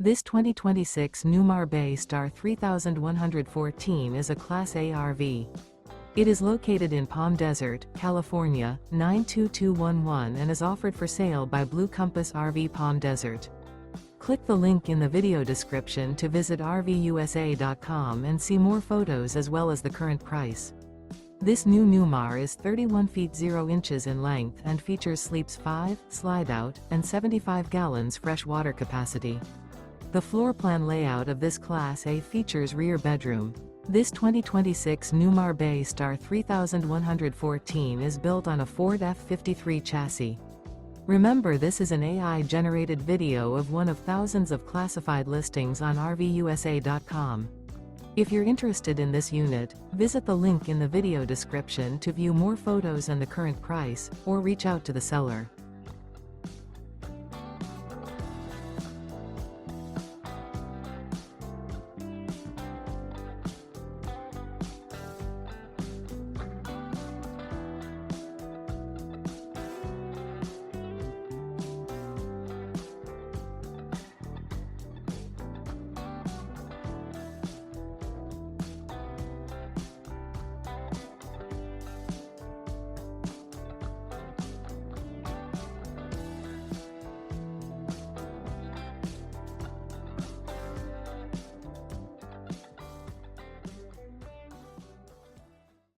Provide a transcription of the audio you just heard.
This 2026 Newmar Bay Star 3114 is a Class A RV. It is located in Palm Desert, California, 92211 and is offered for sale by Blue Compass RV Palm Desert. Click the link in the video description to visit RVUSA.com and see more photos as well as the current price. This new Newmar is 31 feet 0 inches in length and features sleeps 5, Slideout, and 75 gallons fresh water capacity. The floor plan layout of this Class A features rear bedroom. This 2026 Newmar Bay Star 3114 is built on a Ford F-53 chassis. Remember, this is an AI-generated video of one of thousands of classified listings on RVUSA.com. If you're interested in this unit, visit the link in the video description to view more photos and the current price, or reach out to the seller.